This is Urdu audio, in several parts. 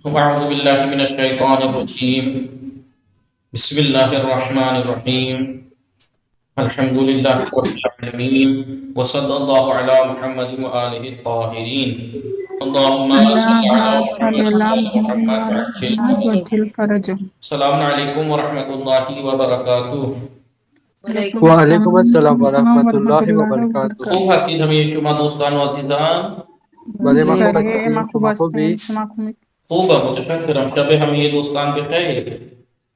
أعوذ بالله من الشيطان الرجيم. بسم الله الرحمن الرحيم. الحمد لله رب العالمين، وصلى الله على محمد وآله الطاهرين. اللهم صل على اللهم صل محمد على وآل محمد محمد وعلى وعجل محمد فرجه. وعجل فرجه. السلام عليكم ورحمة الله وبركاته. وعلیکم وعلیکم السلام السلام ورحمۃ ورحمۃ اللہ اللہ وبرکاتہ. خوب وبرکاتہ. هستید همه شما دوستان و عزیزان؟ بله ما خوب بله ما هستیم، خوب شما خوبی؟ هستیم، شما خوبید؟ خوبم، متشکرم. شب همه دوستان بخیر.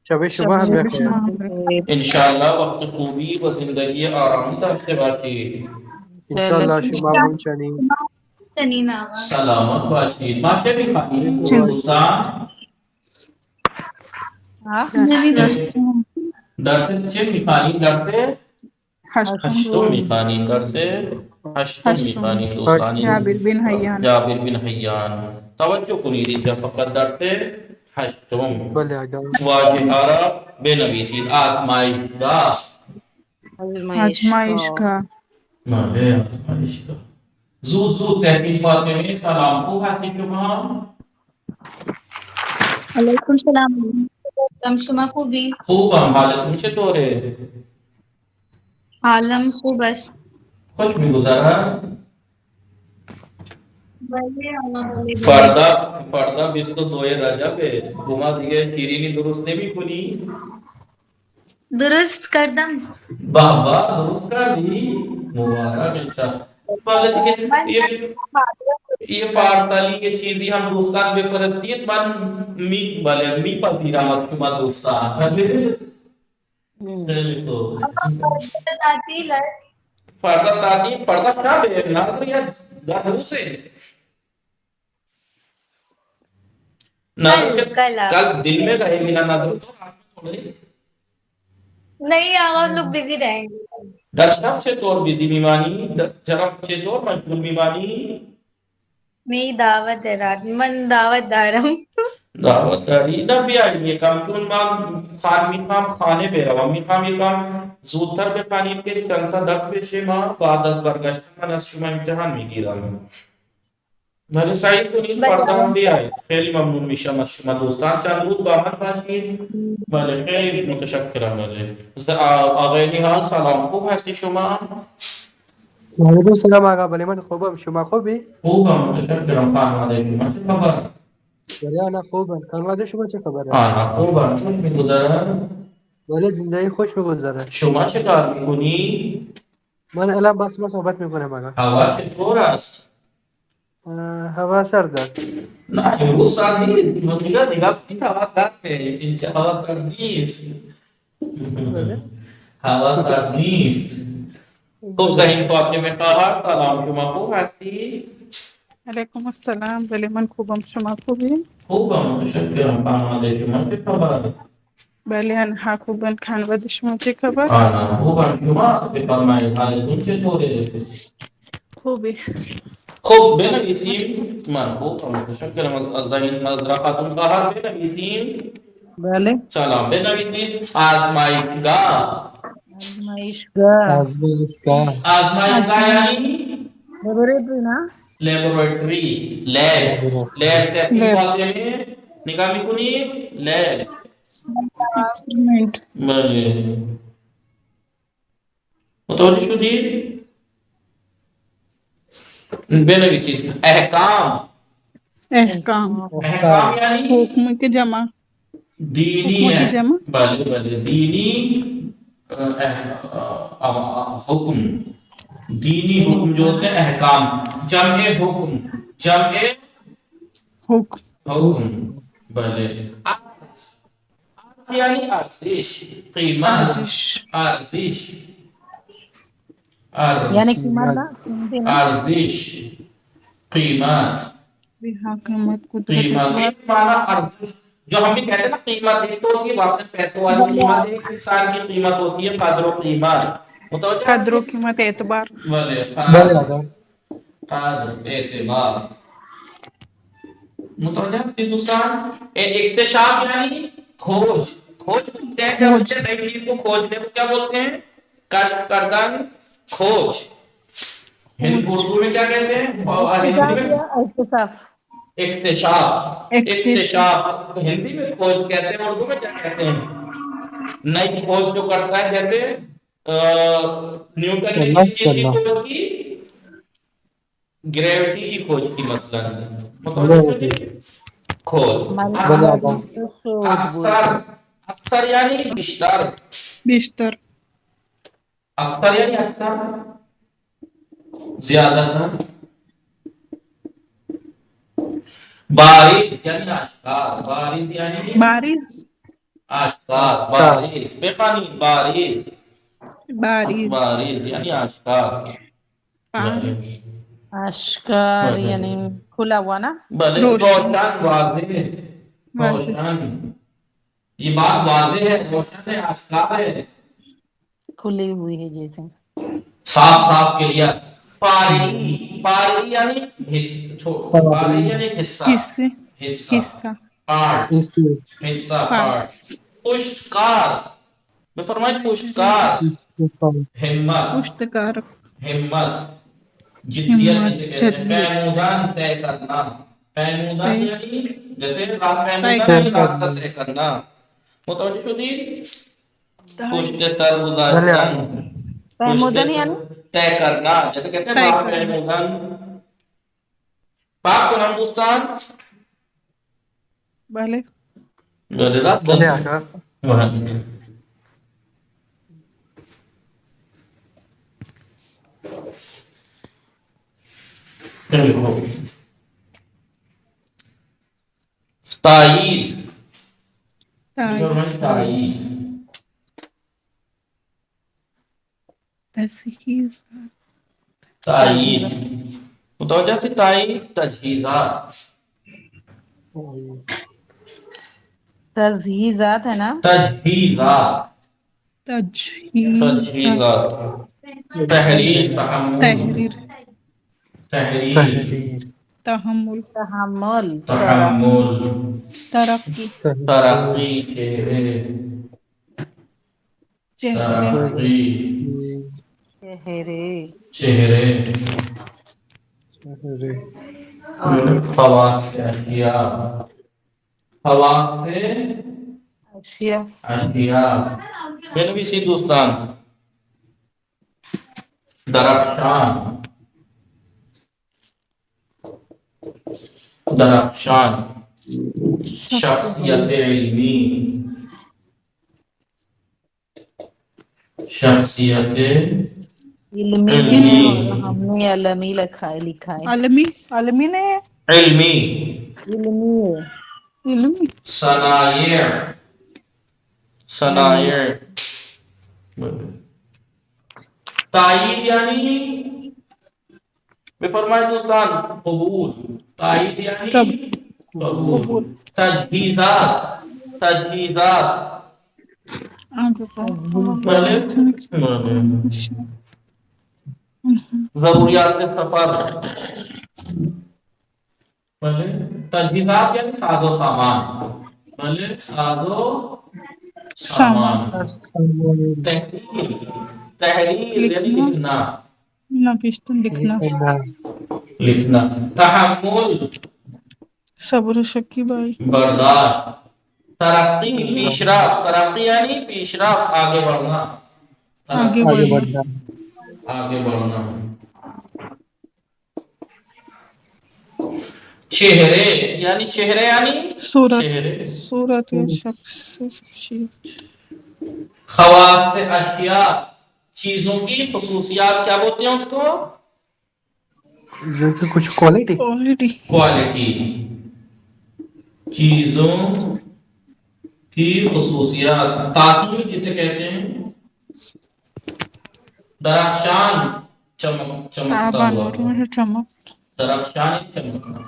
شب شما هم شب بخیر. شما هم بخیر. انشاءالله وقت خوبی و زندگی آرامی داشته باشید. انشالله شما هم همچنین. سلامت باشید. ما چه می‌خوانیم دعا شما. دوستان؟ درس درس چه می‌خوانیم؟ درس هشتم هشتم می‌خوانیم. درس هشتم هشتم می‌خوانیم دوستان. هشتم. جابر بن حیان. جابر بن حیان. توجه کنید اینجا فقط درس هشتم. بله آقا. واژه ها را بنویسید. آزمایشگاه. آزمایشگاه. بله، آزمایشگاه. زود تحصیل فاطمه، سلام. خوب هستی شما؟ علیکم السلام. شما خوبی؟ خوبم. حالتون چطوره؟ حالم خوب است. خوش میگذرد؟ بله. فردا 22 رجبه. گما دیگه شیرینی درست نمی کنی؟ درست کردم. درست کردی؟ مبارک انشاءالله. بله دیگه یہ پارسالی یہ چیزی هم دوستان بفرستید من میپذیرم از شما دوستان. خیلی خوب. تعطیل است. فردا تعطیل، فردا شبه، نظر یا در روزه؟ نظر کل دن میں رہے گی نا نظر تو رات میں تھوڑی؟ نہیں آقا ہم لوگ بزی رہیں گے. در شب چطور بیزی میمانی؟ جرب چطور مشغول میمانی؟ میری دعوت ہے رات میں. من دعوت دار ہوں. دعوت داری نه بیاید یکم، چون من میخوام خانه بروم. میخوام یکم زودتر بخوانیم که چند تا درس بشه. ما بعد از برگشتن من از شما امتحان میگیرم. ولی سعی کنید فردا هم بیاید. خیلی ممنون میشم از شما دوستان. چند روز با من باشید. بله خیلی متشکرم. بله آقای نیهال سلام. خوب هستی شما؟ وعلیکم السلام آقا. بله من خوبم، شما خوبی؟ خوبم متشکرم. خانواده شما چه خبر؟ بله انا خوبم. خانواده شما چه خبره؟ خوبم. خوش میگذرد؟ بله زندگی خوش بگذره. شما چه کار میکنی؟ من الان با شما صحبت میکنم آقا. هوا چطور است؟ هوا سرد است. نه امروز سرد نیست. نگاه کنید هوا گرمه. اینجا هوا سرد نیست. هوا سرد نیست. خب زهین فاطمه خواهر سلام. شما خوب هستی؟ علیکم السلام. بله من خوبم، شما خوبید؟ خوبم متشکرم. خانواده شما چه خبر؟ بله انها خوبن. خانواده شما چه خبر؟ خوبم. شما بفرمایید حالتون چطوره؟ خوبی. خب بنویسیم. من خوبم متشکرم. از زهین نظر خاتون خواهر بنویسیم. بله. سلام. بنویسید آزمایشگاه. آزمایشگاه یعنی لیبوریٹری نا. لیبوریٹری. لیب تحصیل فاطمه نگاه میکنید. لیب. اکسپریمنت. بله متوجه شدید؟ بنویسید احکام. احکام یعنی حکم کے جمع. دینی حکم کی جمع. بله دینی حکم. دینی حکم جو ہوتے ہیں احکام. جمع حکم. بله یعنی ارزش، قیمت. ارزش یعنی قیمت نا. ارزش، قیمت. حکمت قدرت قیمت ایک معنی ارزش جو ہم بھی کہتے ہیں نا قیمت ایک تو ہوتی ہے واقعی پیسوں والی قیمت. ایک انسان کی قیمت ہوتی ہے قدر و قیمت. متوجہ قدر و قیمت اعتبار. بله آقا. قدر اعتبار. متوجہ ہے دوستان؟ اکتشاف یعنی کھوج. کھوج بولتے ہیں جب اسے نئی چیز کو کھوجنے کو کیا بولتے ہیں؟ کشف کردن، کھوج. اردو میں کیا کہتے ہیں؟ اکتشاف. اکتشاف، اکتشاف ہندی میں کھوج کہتے ہیں، اردو میں کیا کہتے ہیں؟ نئی کھوج جو کرتا ہے، جیسے نیوٹن نے کس چیز کی کھوج کی؟ گریوٹی کی کھوج کی مثلا، متوجہ ہو جی؟ کھوج ہماری لینگویج کو سوچ بولتے اکثر، اکثر یعنی بیشتر، بیشتر اکثر یعنی اکثر، زیادہ تر، بارز یعنی آشکار، بارز یعنی بارز آشکار، بارز بخانی، بارز، بارز بارز یعنی آشکار، بار اشکار یعنی کھلا ہوا نا. بھلے روشن روشن، واضح، واضح روشن، یہ بات واضح ہے، روشن ہے، آشکار ہے، کھلی ہوئی ہے جیسے. صاف صاف کلیئر. پاری، پاری یعنی پاری یعنی حصہ، حصے حصہ، حصہ پارٹ، حصہ، پارٹ. پارٹس پشتکار، میں فرمائے پشتکار، ہمت، پشتکار ہمت، جدیت ہمت جسے کہتے ہیں. جدیت پیمودان طے کرنا، پیمودان طے یعنی جیسے طے پیمودان یعنی کرنا راستہ طے کرنا. متوجہ شدی؟ پشت سر گزاشتن، پشت پیمودن سر یعنی طے کرنا، جیسے کہتے ہیں طے راہ کرنا پیمودان. پاک تو ہندوستان بھلے غلط بھلے آقا. تائید، تائید تائید، تصحیح تائید، متوجہ سے تائید. تجہیزات، تجہیزات ہے نا. تجہیزات، تجہیز تجہیزات. تحریر، تحمل، تحریر تحریر، تحمل تحمل، تحمل، ترقی ترقی، چہرے، چہرے ترقی، چہرے، چہرے. خواص سے اشیاء، خواص سے اشیاء. اشیاء. میرے بھی سی دوستان، درخشان، درخشان. شخصیت علمی، شخصیت علمی نہیں ہے اور علمی، ہم نے علمی لکھا ہے. عالمی عالمی نے علمی. علمی ہے. علمی صنائع، صنائع. تائید یعنی میں فرمائے دوستان قبول، تائید یعنی کب قبول. قبول تجہیزات، تجہیزات. پہلے ضروریات سفر، پہلے تجہیزات یعنی ساز و سامان، پہلے ساز و سامان سامان. تحریر، تحریر یعنی لکھنا لکھنا، نوشتہ لکھنا لکھنا. تحمل، صبر و شکیبائی برداشت. ترقی، پیشرفت، ترقی یعنی پیشرفت، آگے بڑھنا، آگے ترقی، بڑھنا آگے بڑھنا. چہرے یعنی چہرے یعنی صورت چہرے. صورت یا شخص شخصیت خواص اشیاء، چیزوں کی خصوصیات کیا بولتے ہیں اس کو؟ جو کہ کچھ کوالٹی. آلریڈی کوالٹی، چیزوں کی خصوصیات. تاثیر کسے کہتے ہیں؟ درخشان، چمکتا تعبان ہوا. اور میں چمک درخشان چمکنا.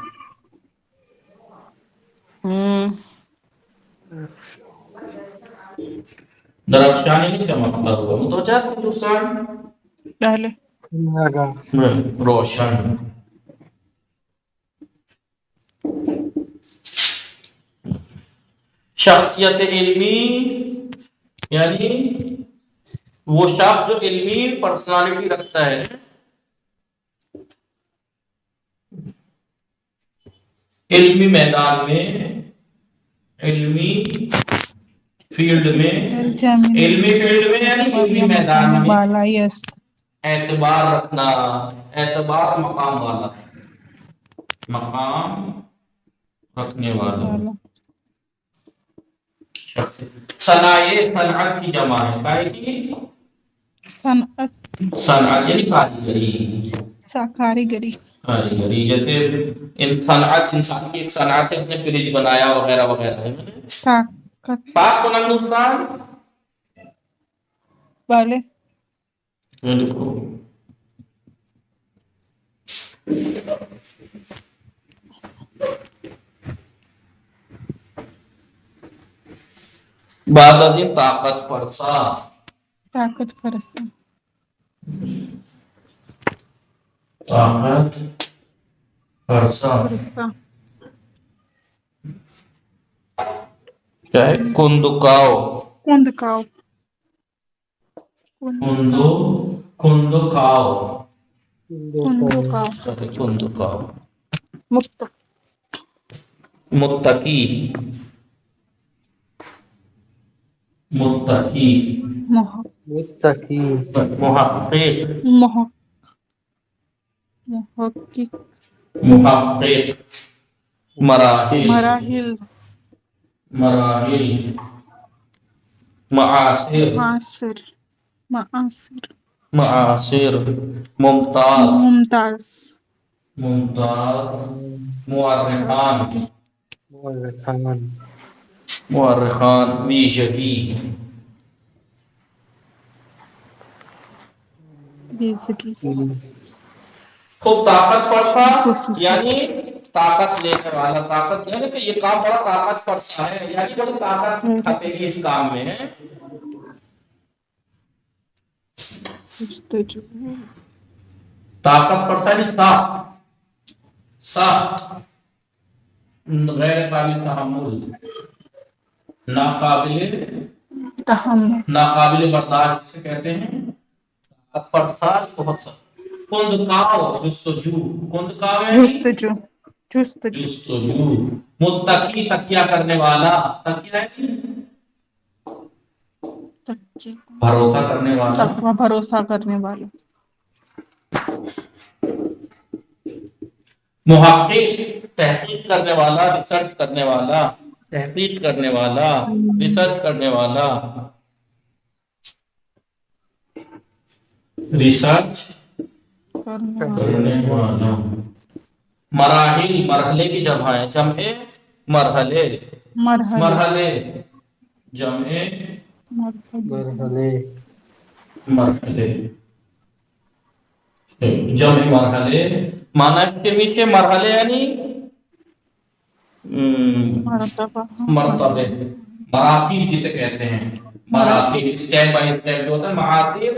درخشان نہیں چمکتا ہوا. متوجہ ہے دوستان؟ پہلے آقا. روشن. شخصیت علمی یعنی وہ شخص جو علمی پرسنالٹی رکھتا ہے. علمی میدان میں، علمی فیلڈ میں، علمی فیلڈ میں یعنی علمی میدان میں بالائی است اعتبار رکھنا، اعتبار مقام والا، مقام رکھنے والا شخص۔ صنایع صنعت کی جمع ہے، کائے کی؟ صنعت صنعت یعنی کاریگری، کاریگری کاریگری جیسے صنعت انسان کی ایک صنعت ہے، اس نے فریج بنایا وغیرہ وغیرہ ہے۔ طاقت پاک کو ہندوستان والے بعد از این طاقت فرسا، طاقت فرسا طاقت فرسا فرسا کیا ہے؟ کندکاؤ، کندکاؤ کندکاؤ کندکاؤ کندکاؤ متق متقی، متقی متقی، محقق، محقق محقق مراحل، مراحل مراحل معاصر، معاصر معاصر معاصر ممتاز، ممتاز ممتاز مؤرخان، مورخان، مؤرخان ویژگی، بیزگی خوب طاقت فرسا خصوصی یعنی طاقت لینے والا، طاقت یعنی کہ یہ کام بڑا طاقت فرسا ہے، یعنی بڑی طاقت کھپے گی اس کام میں ہے۔ جستجو طاقت فرسا یعنی سخت، سخت، غیر قابل تحمل، ناقابل، تحمل ناقابل برداشت سے کہتے ہیں طاقت فرسا، بہت سخت۔ کندکاؤ جستجو، کندکاؤ یعنی جستجو جستجو جستجو، متقی تکیہ کرنے والا، تکیہ ہے بھروسہ کرنے والا، تقوی بھروسہ کرنے والے محقق تحقیق کرنے والا، ریسرچ کرنے والا، تحقیق کرنے والا، ریسرچ کرنے والا، ریسرچ کرنے والا۔ مراحل مرحلے کی جمع ہے، جمع مرحلے، مرحلے مرحلے جمع مرحلے، مرحلے، جمع مرحلے، مانا اس کے پیچھے مرحلے یعنی مرتبہ مرتبے، مراتب جسے کہتے ہیں، مراتب اسٹیپ بائی اسٹیپ جو ہوتا ہے، معاصر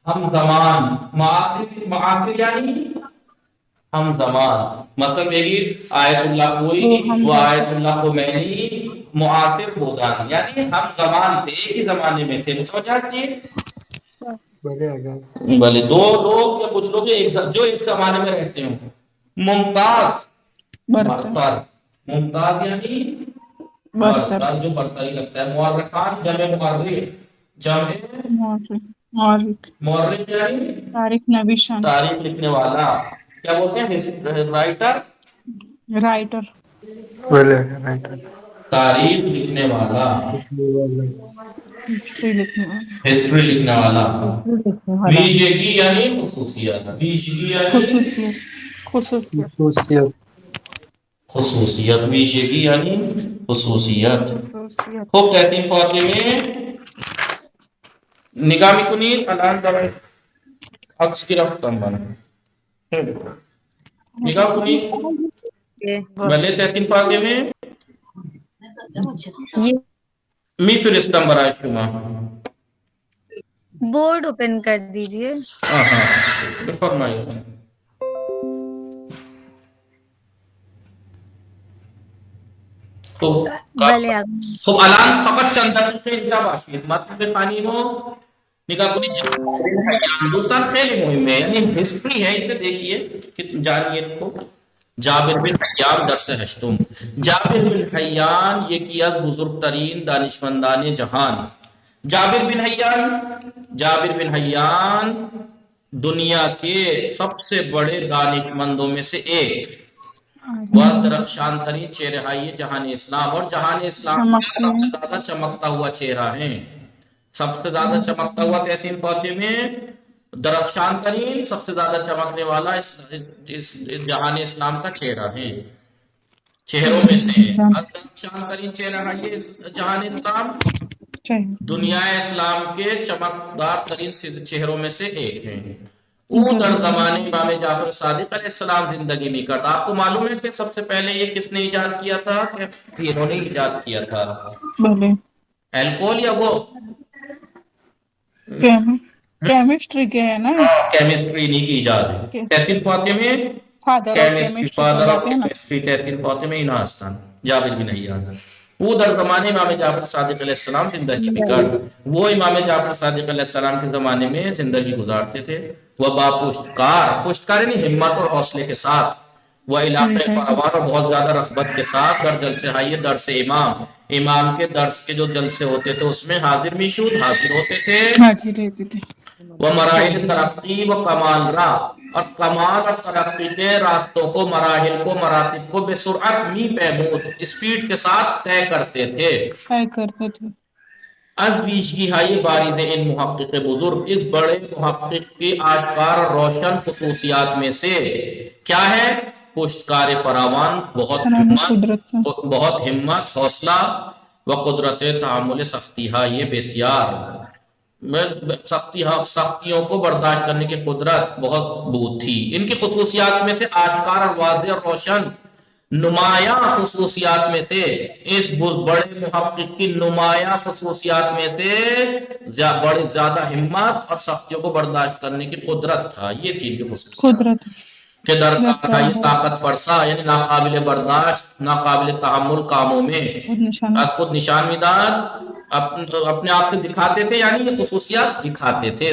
ہم زمان، معاصر، معاصر یعنی ہم زمان، مثلا میری آیت اللہ کوئی وہ آیت اللہ کو میں نہیں، معاصر بودان یعنی ہم زمان تھے، ایک ہی زمانے میں تھے، سمجھا چاہیے؟ بھلے دو لوگ یا کچھ لوگ جو ایک زمانے میں رہتے ہوں۔ ممتاز برتر، ممتاز یعنی برتر جو برتری لگتا ہے۔ مؤرخان جمع مؤرخ، جمع مؤرخ یعنی تاریخ نویشان تاریخ لکھنے والا، کیا بولتے ہیں؟ رائٹر، رائٹر تاریخ لکھنے والا، ہسٹری لکھنے والا ہسٹری لکھنے والا۔ ویژگی یعنی خصوصیت، ویژگی یعنی خصوصیت خصوصیت خصوصیت، خصوصیت، ویژگی یعنی خصوصیت۔ خصوصیت خوب تحسین فاطمه نگاه میکنید الان برای عکس گرفتم من، نگاه کنید بله تحسین فاطمه یہ میفرستم برای شما، بورڈ اوپن کر دیجئے۔ آها بفرمایید۔ خب بله خب الان فقط چند دقیقه اینجا باشید، مطلب خانیمو نگاه کنید. دوستان خیلی مهمه، یعنی ہسٹری ہے، اسے دیکھیے جانیے کو جابر بن حیان درس ہشتم. جابر بن حیان یکی از بزرگترین دانشمندان جہان. جابر بن حیان دنیا کے سب سے بڑے دانشمندوں میں سے ایک. وہ درخشان ترین چہرہ ہے جہان اسلام، اور جہان اسلام کا سب سے زیادہ چمکتا ہوا چہرہ ہے. سب سے زیادہ چمکتا ہوا تحسین فاطمہ درخشان ترین، سب سے زیادہ چمکنے والا اس جہان اسلام کا چہرہ ہے، چہروں میں سے درخشان ترین چہرہ ہے یہ جہان اسلام. دنیا اسلام کے چمکدار ترین چہروں میں سے ایک ہے. او در زمانے امام جعفر صادق علیہ السلام زندگی میں کرتا. آپ کو معلوم ہے کہ سب سے پہلے یہ کس نے ایجاد کیا تھا؟ کہ انہوں نے ایجاد کیا تھا الکوہول، یا وہ کیمسٹری کے ہے نا، کیمسٹری نہیں کی ایجاد ہے. تحسین فاطمہ فادر آف کیمسٹری، تحسین فاطمہ اناستان جابر بن حیان. وہ در زمانے امام جعفر صادق علیہ السلام زندگی میں کر. وہ امام جعفر صادق علیہ السلام کے زمانے میں زندگی گزارتے تھے. وہ با پشتکار یعنی ہمت اور حوصلے کے ساتھ، وہ علاقے پروار اور بہت زیادہ رغبت کے ساتھ در جلسے ہائیے درس امام کے درس کے جو جلسے ہوتے تھے اس میں حاضر میشود حاضر ہوتے تھے. وہ مراحل ترقی و کمال را، اور کمال اور ترقی کے راستوں کو، مراحل کو، مراتب کو بے سرعت می پیمود اسپیڈ کے ساتھ طے کرتے تھے. از بیشگی ہائی بارز ان محقق بزرگ، اس بڑے محقق کی آشکار اور روشن خصوصیات میں سے کیا ہے؟ پشتکار فراوان، بہت ہمت، حوصلہ، و قدرت تحمل سختی ہا، یہ بسیار سختیوں کو برداشت کرنے کی قدرت بہت بہت تھی. ان کی خصوصیات میں سے آشکار اور واضح اور روشن نمایاں خصوصیات میں سے، اس بڑے محقق کی نمایاں خصوصیات میں سے بڑی زیادہ ہمت اور سختیوں کو برداشت کرنے کی قدرت تھا. یہ تھی ان کی خصوصیات کہ درکار یہ طاقت فرسا، یعنی ناقابل برداشت، ناقابل تحمل کاموں میں از خود نشان میداد، اپنے آپ سے دکھاتے تھے، یعنی یہ خصوصیات دکھاتے تھے.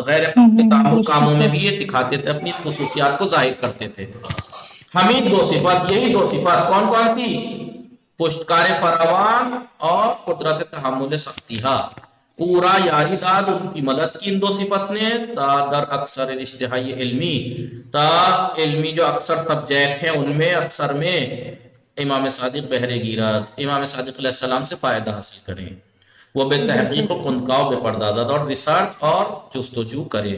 غیر تحمل کاموں میں بھی یہ دکھاتے تھے، اپنی اس خصوصیات کو ظاہر کرتے تھے. حمید دو صفات، یہی دو صفات کون کون سی؟ پشتکار فراوان اور قدرت تحمل سختی ہا. پورا یاری داد ان کی مدد کی ان دو صفت نے، تا در اکثر اشتہائی علمی، تا علمی جو اکثر سبجیکٹ ہیں ان میں اکثر میں امام صادق بہرے گیرات، امام صادق علیہ السلام سے فائدہ حاصل کریں. وہ بے تحقیق و کنکاو بے پردازت اور ریسرچ اور جستجو کرے.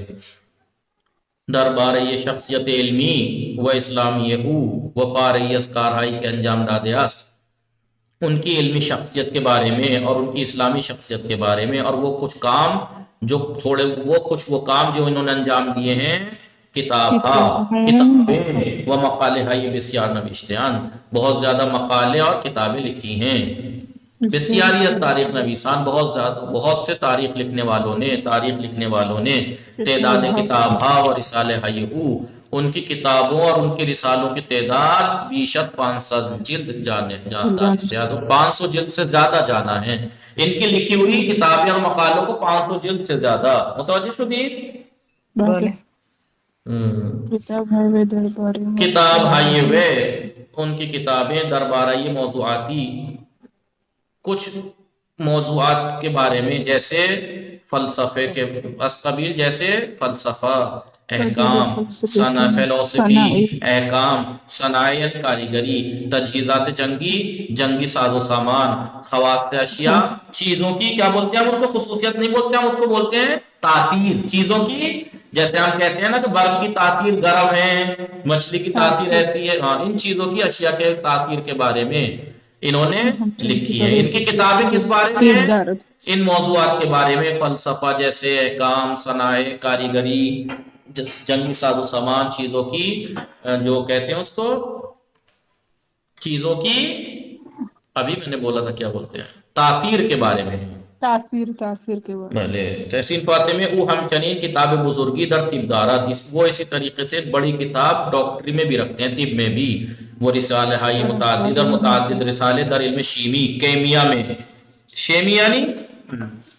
دربار یہ شخصیت علمی و اسلامی و پارئی از کارہائی کے انجام دادے است، ان کی علمی شخصیت کے بارے میں اور ان کی اسلامی شخصیت کے بارے میں، اور وہ کچھ کام جو وہ کام جو انہوں نے انجام دیے ہیں، کتابیں و مقالے ہائی بسیار نوشتیان، بہت زیادہ مقالے اور کتابیں لکھی ہیں. بسیاری از تاریخ نویسان، بہت سے تاریخ لکھنے والوں نے تعداد کتاب ہا اور رسالے ہائی ان کی کتابوں اور ان کے رسالوں کی تعداد بیشت 500 جلد جانا 500 جلد سے زیادہ جانا ہے. ان کی لکھی ہوئی کتابیں اور مقالوں کو 500 جلد سے زیادہ. متوجہ شدید؟ کتاب ہائی وے، ان کی کتابیں دربارائی موضوعاتی، کچھ موضوعات کے بارے میں، جیسے فلسفے کے قبیل، جیسے فلسفہ، احکام، فلسفی، احکام، صنائع کاریگری، تجہیزات جنگی ساز و سامان، خواص اشیاء، چیزوں کی کیا بولتے ہیں ہم اس کو؟ خصوصیت نہیں بولتے ہم اس کو، بولتے ہیں تاثیر. چیزوں کی، جیسے ہم کہتے ہیں نا کہ برف کی تاثیر گرم ہے، مچھلی کی تاثیر ایسی ہے، ان چیزوں کی، اشیاء کے تاثیر کے بارے میں انہوں نے لکھی ہے. ان کی کتابیں کس بارے میں ہیں؟ ان موضوعات کے بارے میں، فلسفہ جیسے احکام، صنائع کاریگری، جنگی ساز و سامان، چیزوں کی جو کہتے ہیں اس کو، چیزوں کی، ابھی میں نے بولا تھا کیا بولتے ہیں، تاثیر کے بارے میں، تاثیر کے بارے میں. تحسین فاطمہ او ہم چنین کتاب بزرگی در طب دارد، وہ اسی طریقے سے بڑی کتاب ڈاکٹری میں بھی رکھتے ہیں، طب میں بھی. وہ رسالہ ہائی متعدد اور متعدد رسالے در علم شیمی، کیمیا میں، شیمی یعنی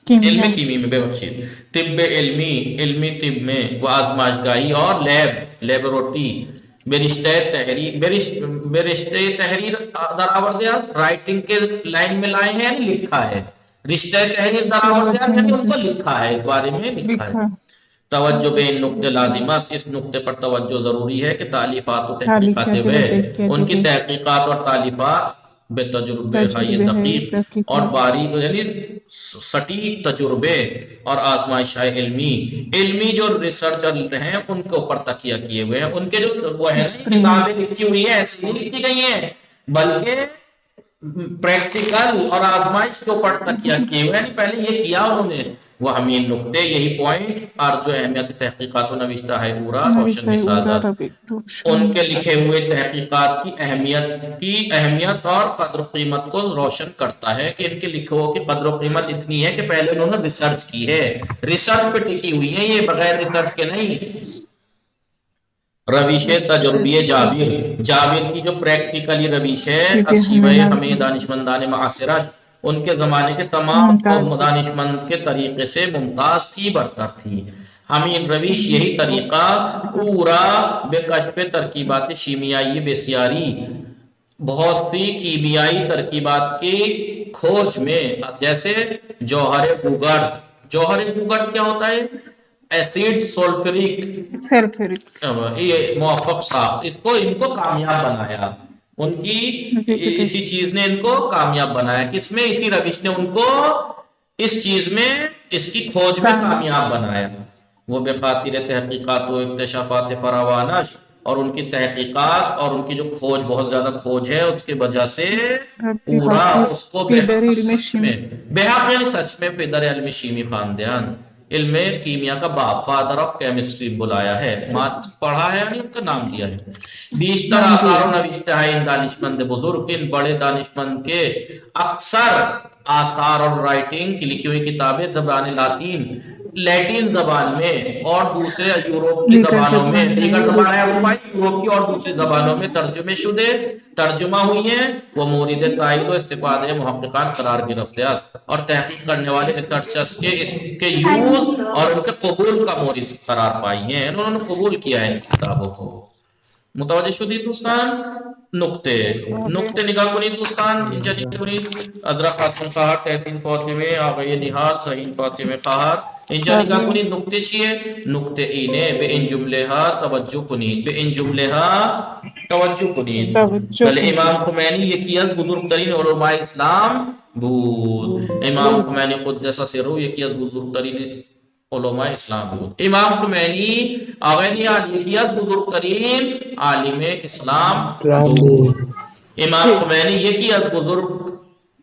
علم کیمی میں، بے بخشید، طب علمی طب میں، وہ آزمائشگاہی اور لیبورٹری برشتے تحریر در آوردہ رائٹنگ کے لائن میں لائے ہیں یعنی لکھا ہے. رشتہ تحریر در آوردہ یعنی ان کو لکھا ہے، اس بارے میں لکھا ہے. توجہ بے ان نقطے لازمہ، اس نقطے پر توجہ ضروری ہے کہ تالیفات و تحقیقات ان کی تحقیقات اور تالیفات بے تجربے دقیق اور باریک یعنی سٹیک تجربے اور آزمائش علمی جو ریسرچر ہیں ان کے اوپر تکیہ کیے ہوئے ہیں. ان کے جو وہ ہیں کتابیں لکھی ہوئی ہیں ایسی نہیں لکھی گئی ہیں، بلکہ پریکٹیکل اور آزمائش کے اوپر تکیہ کیے ہوئے ہیں. پہلے یہ کیا انہوں نے وہ ہمیں نقطے یہی پوائنٹ اور جو اہمیت تحقیقات و نوشتہ ہے پورا روشن سازت ان کے لکھے ہوئے تحقیقات کی اہمیت اور قدر و قیمت کو روشن کرتا ہے کہ ان کے لکھوں کی قدر و قیمت اتنی ہے کہ پہلے انہوں نے ریسرچ کی ہے، ریسرچ پہ ٹکی ہوئی ہے، یہ بغیر ریسرچ کے نہیں. رویش تجربی جابر کی جو پریکٹیکلی رویش ہے اسیوہ ہمیں دانشمندان معاصرہ ان کے زمانے کے تمام دانشمند کے طریقے سے ممتاز تھی، برتر تھی. ہمیں رویش یہی طریقہ پورا بے کشف ترکیبات شیمیائی بسیاری بہت سی کیمیائی ترکیبات کی کھوج میں، جیسے جوہر گوگرد کیا ہوتا ہے؟ ایسیڈ سولفرک یہ موفق ساخت ان کو کامیاب بنایا. ان کی اسی چیز نے ان کو کامیاب بنایا. کس میں؟ اسی روش نے ان کو اس چیز میں اس کی کھوج میں کامیاب بنایا. وہ بے خاطر تحقیقات و اکتشافات فراوانش اور ان کی تحقیقات اور ان کی جو کھوج بہت زیادہ کھوج ہے اس کے وجہ سے پورا اس کو بحق یعنی سچ میں پیدر علم شیمی خاندان علم کیمیا کا باپ فادر آف کیمسٹری بلایا ہے، پڑھا ہے یعنی ان کا نام دیا ہے. بیشتر آثار و نوشتہ ہے ان دانشمند بزرگ، ان بڑے دانشمند کے اکثر آثار اور رائٹنگ کی لکھی ہوئی کتابیں زبان لیٹن زبان میں اور دوسرے یورپ کی زبانوں میں دیگر زبانیں یورپ کی اور دوسری زبانوں میں ترجمہ ہوئی ہیں. وہ مورد تائید و استفادہ محققان قرار گرفتیات اور تحقیق کرنے والے ریسرچرز کے اس کے یوز اور ان کے قبول کا مورد قرار پائی ہیں. انہوں نے قبول کیا ہے ان کتابوں کو. متوجہ شدید دوستان؟ نقطے نگاہ کنید دوستان. انجنی کنید عذرا خاتون خواہر تحسین فاطمه آقای نهاد زهین فاطمه خواهر اینجا نگاه کنید. نکته چیه؟ نکته اینه به این جمله ها توجه کنید، به این جمله ها توجه کنید. بله امام خمینی یکی از بزرگترین علماء اسلام بود. امام خمینی قدس سره یکی از بزرگترین علماء اسلام بود. امام خمینی آقای نهاد یکی از بزرگترین عالم اسلام بود. امام خمینی یکی از بزرگ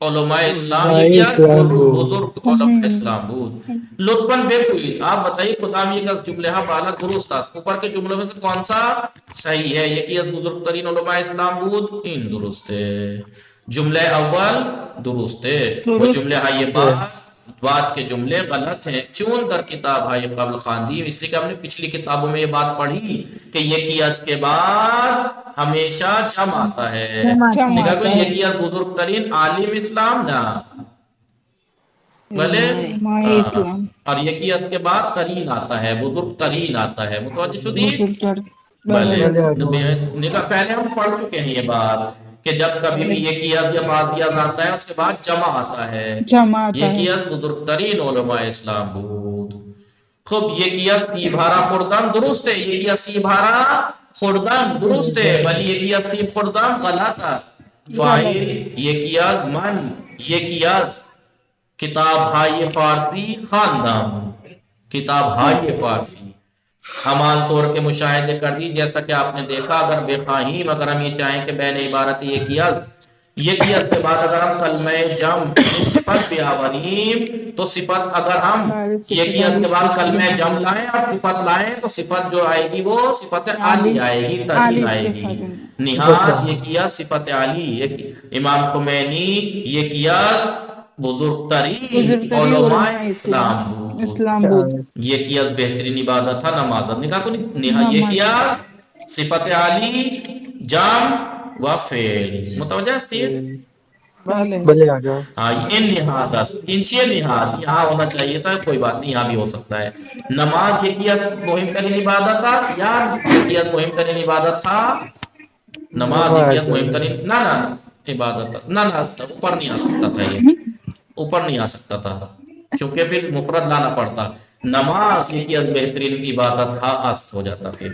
علماء اسلام یکی از بزرگ علماء اسلام بود. لطفاً بگویید آپ بتائیے خدام یہ جملہ بالا درست است، اوپر کے جملوں میں سے کون سا صحیح ہے؟ یکی از بزرگترین علماء اسلام بود این درست ہے. جملہ اول درست ہے، وہ جملہ ہے بعد کے جملے غلط ہیں. چون در کتاب ہے قبل خواندیم، اس لیے کہ ہم نے پچھلی کتابوں میں یہ بات پڑھی کہ یکی از کے بعد ہمیشہ جمع آتا ہے. یکی از بزرگ ترین عالم اسلام نہ بلے اور یکی از کے بعد ترین آتا ہے، بزرگ ترین آتا ہے. متوجہ شدید؟ بلے پہلے ہم پڑھ چکے ہیں یہ بات کہ جب کبھی بھی یکی از یا ماضی از آتا ہے اس کے بعد جمع آتا ہے. یکی از بزرگ ترین علماء اسلام بود. خب یکی از سی بھارا خوردن درست ہے، یکی از سی بھارا خوردن درست ہے، ولی یکی از سی خوردن غلط است. فائل یکی از من یکی از کتاب های فارسی خواندم. کتاب های فارسی ہم عام طور کے مشاہدے کر دی جیسا کہ آپ نے دیکھا. اگر بخواہیم اگر ہم یہ چاہیں کہ بین عبارت یکی از کے بعد اگر ہم کلمہ جم صفت بیاوریم تو صفت اگر ہم یکی از کے بعد کلمہ جم لائیں اور صفت لائیں تو صفت جو آئے گی وہ صفت عالی آئے گی، ترین آئے گی. نہاد یکی از صفت عالی. امام خمینی یکی از بزرگ ترین علماء اسلام بود. یکی از بہترین عبادت تھا نماز. نکاح کو یکی از صفت عالی جام و فعل. متوجہ ہستی ہے؟ بھلے بھلے آگا ہاں ان لحاظ انشی لحاظ یہاں ہونا چاہیے تھا، کوئی بات نہیں، یہاں بھی ہو سکتا ہے. نماز یکی از مهم ترین عبادت تھا یا یکی از مهم ترین عبادت تھا؟ نماز یکی از مهم ترین نہ عبادت تھا، نہ اوپر نہیں آ سکتا تھا، یہ اوپر نہیں آ سکتا تھا کیونکہ پھر مفرد لانا پڑتا. نماز یکی از بہترین عبادت تھا است ہو جاتا، پھر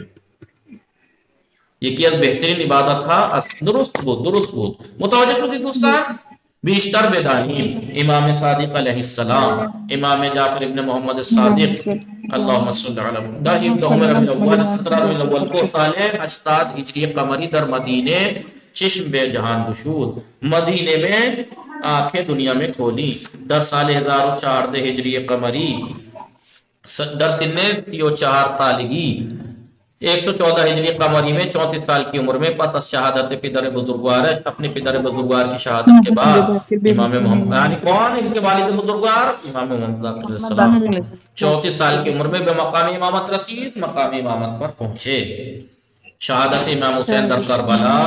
یکی از بہترین عبادت تھا است. درست بود متوجہ شدید دوستان. بیشتر بدانیم امام صادق علیہ السلام، امام جعفر ابن محمد الصادق اللهم صل علی محمد در 17 ربیع الاول 17 ربیع الاول کو سال 80 ہجری قمری در مدینے چشم بے جہان گشود، مدینے میں آنکھیں دنیا میں کھولی. در سال 1014 ہجری قمری در سن 34 سالگی 114 ہجری قمری میں 34 سال کی عمر میں پس از شہادت پدر بزرگوارش، اپنے پدر بزرگوار کی شہادت کے بعد امام محمد یعنی کون ان کے والد بزرگوار؟ امام محمد علیہ السلام 34 سال کی عمر میں بے مقام امامت رسید، مقام امامت پر پہنچے. شہادت امام حسین در کربلا،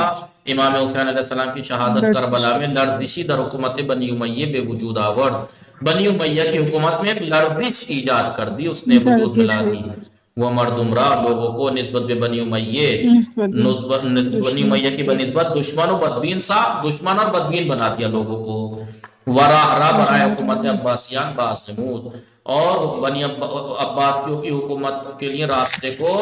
امام حسین علیہ السلام کی شہادت کربلا میں لرزشی در حکومت بنی امیہ بے وجود آورد. بنی امیہ کی حکومت میں ایک لرزش ایجاد کر دی، اس نے وجود ملا دی. وہ مردم را لوگوں کو نسبت بے بنی امیہ، بنی امیہ کی بنسبت دشمن و بدبین دشمن اور بدبین بنا دیا لوگوں کو. وراہ را برائے حکومت عباسیان باز نمود، اور بنی عباسیوں کی حکومت کے لیے راستے کو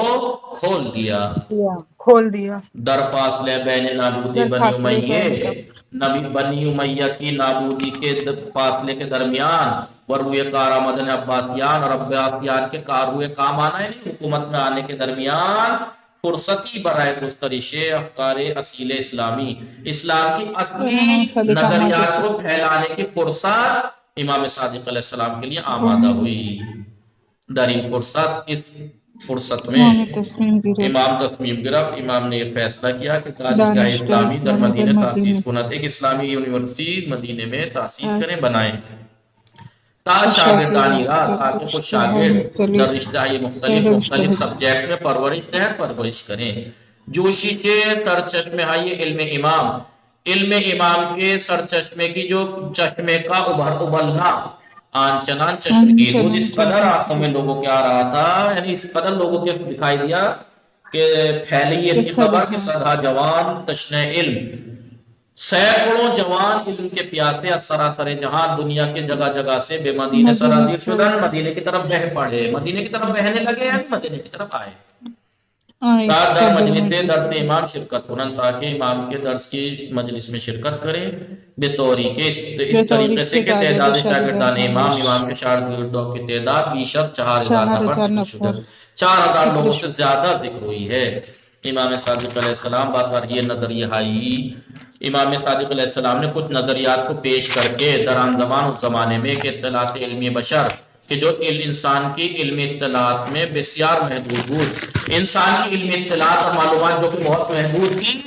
کھول دیا. در فاصلے بین نابودی بنی امیہ، بنی امیہ کی نابودی کے فاصلے کے درمیان، وروئے کار آمدن عباسیان اور عباسیان کے کار ہوئے کام آنا، یعنی حکومت میں آنے کے درمیان فرصتی برائے گسترش افکار اصیل اسلامی، اسلام کی اصلی نظریات کو پھیلانے کی فرصت امام صادق علیہ السلام کے لیے آمادہ ہوئی. در این فرصت، اس فرصت میں امام تصمیم گرفت، امام نے یہ فیصلہ کیا کہ دانشگاہ اسلامی در مدینہ تاسیس کند، ایک اسلامی یونیورسٹی مدینہ میں تاسیس کریں، بنائیں. تا شاگردانی را، تاکہ کچھ شاگرد در رشتہ مختلف سبجیکٹ میں پرورش کریں. جوشش سرچشمہ علم امام، علم امام کے سرچشمے کی جو چشمے کا ابلنا، آنچنان چشمگیر بود، اس قدر آنکھوں میں لوگوں کے آ رہا تھا، یعنی اس قدر لوگوں کے دکھائی دیا کہ پھیلی اس کی خبر کہ صدہ جوان تشنہ علم، سینکڑوں جوان علم کے پیاسے از سراسر جہان، دنیا کے جگہ جگہ سے بے مدینہ سرازیر شدن، مدینہ کی طرف بہ پڑے، مدینہ کی طرف بہنے لگے، یعنی مدینہ کی طرف آئے. در مجلس درس امام شرکت کنن، تاکہ امام کے درس کی مجلس میں شرکت کریں. بے طوری کے اس طریقے سے کہ تعداد شاگردان امام کے شاگردوں کی تعداد بیش از 4000 نفر، 4000 لوگوں سے زیادہ ذکر ہوئی ہے. امام صادق علیہ السلام بات پر یہ نظریہ آئی، امام صادق علیہ السلام نے کچھ نظریات کو پیش کر کے دران زمان اس زمانے میں کہ اطلاعات علمی بشر، کہ جو انسان کی علمی اطلاعات میں بسیار محدود بود، انسان کی علمی اطلاعات اور معلومات جو کہ بہت محدود تھی،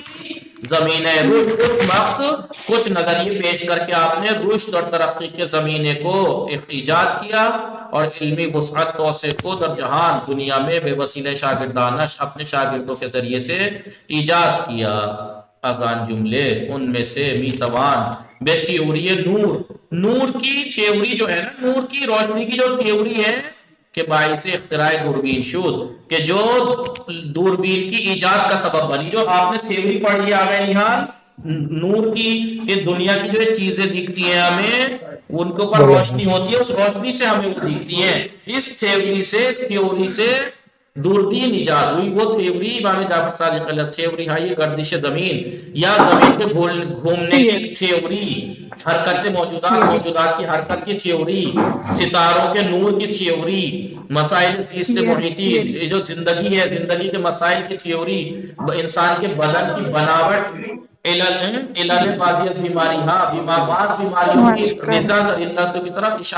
زمینہ رشد، اس وقت کچھ نظریے پیش کر کے آپ نے رشد اور ترقی کے زمینے کو ایجاد کیا، اور علمی وسعت توسع کو در جہان دنیا میں بے وسیلہ شاگردانش اپنے شاگردوں کے ذریعے سے ایجاد کیا. آسان جملے ان میں سے میتوان بے تھیوری نور کی تھیوری جو ہے نا، نور کی روشنی کی جو تھیوری ہے کہ باعث اختراع دوربین شد، کہ جو دوربین کی ایجاد کا سبب بنی. جو آپ نے تھیوری پڑھ لیا آگے نحال نور کی، کہ دنیا کی جو چیزیں دکھتی ہیں ہمیں ان کے اوپر روشنی ہوتی ہے، اس روشنی سے ہمیں وہ دکھتی ہیں. اس تھیوری سے دوربین ایجاد ہوئی. وہ تھیوری امام جعفر صادق علیہ تھیوری ہے، یہ گردش زمین یا زمین کے گھومنے کی تھیوری، حرکت موجودات کی حرکت کی تھیوری، ستاروں کے نور کی تھیوری، مسائل زیست محیطی، جو زندگی ہے، زندگی کے مسائل کی تھیوری، انسان کے بدن کی بناوٹ، علل قاضیت بیماری، بعض بیماریوں کی مزاج اور علتوں کی طرف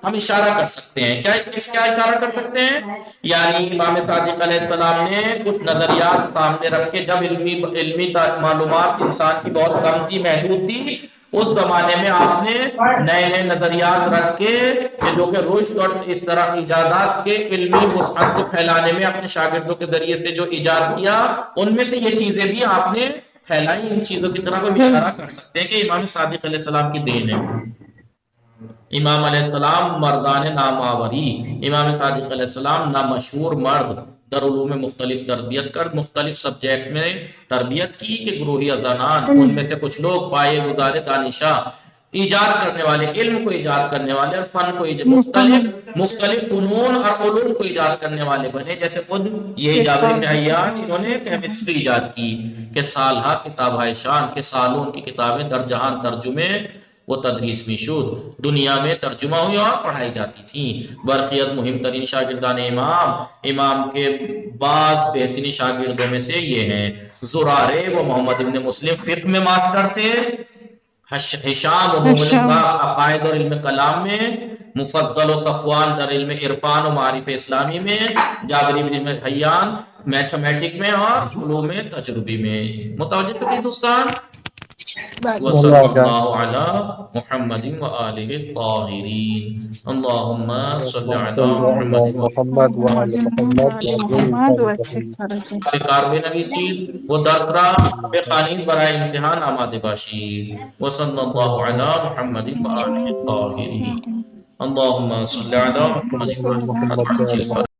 ہم اشارہ کر سکتے ہیں. کیا اشارہ کر سکتے ہیں؟ یعنی امام صادق علیہ السلام نے کچھ نظریات سامنے رکھ کے، جب علمی معلومات انسان کی بہت کم تھی، محدود تھی، اس زمانے میں آپ نے نئے نظریات رکھ کے جو کہ رشد اور ایجادات کے علمی وسعت کو پھیلانے میں اپنے شاگردوں کے ذریعے سے جو ایجاد کیا، ان میں سے یہ چیزیں بھی آپ نے پھیلائی ان چیزوں کی طرف ہم اشارہ کر سکتے ہیں کہ امام صادق علیہ السلام کی دین ہے۔ امام علیہ السلام مردان نامآوری، امام صادق علیہ السلام نامشہور مرد، دارالعلوم میں مختلف تربیت کر مختلف سبجیکٹ میں تربیت کی کہ گروہی اذانان، ان میں سے کچھ لوگ پائے گزار دانشاں، ایجاد کرنے والے، علم کو ایجاد کرنے والے اور فن کو مختلف فنون اور علوم کو ایجاد کرنے والے بنے، جیسے خود یہ جابر بن حیان، انہوں نے کیمسٹری ایجاد کی کہ سالہ کتاب ہے شان کے سالوں کی کتابیں در جہان ترجمے وہ تدریس میں شد، دنیا میں ترجمہ ہوئی اور پڑھائی جاتی تھیں۔ برقیت مہم ترین شاگردان امام کے بعض بہترین شاگردوں میں سے یہ ہیں زرارے و محمد ابن مسلم فقہ میں ماسٹر تھے، ہشام و محمد عقائد اور علم کلام میں، مفضل و صفوان در علم عرفان و معارف اسلامی میں، جابر بن حیان میتھمیٹک میں اور علوم تجربی میں۔ متوجہ کریں دوستان، وصلی اللہ علی محمد و آلہ الطاہرین، اللہم صلی علی محمد محمد وآل محمد کارب نویسید و درسرا به خانید برای امتحان آماده باشید و صلی اللہ علی محمد و آلہ الطاہرین، اللہم صلی علی محمد و آلہ الطاہرین۔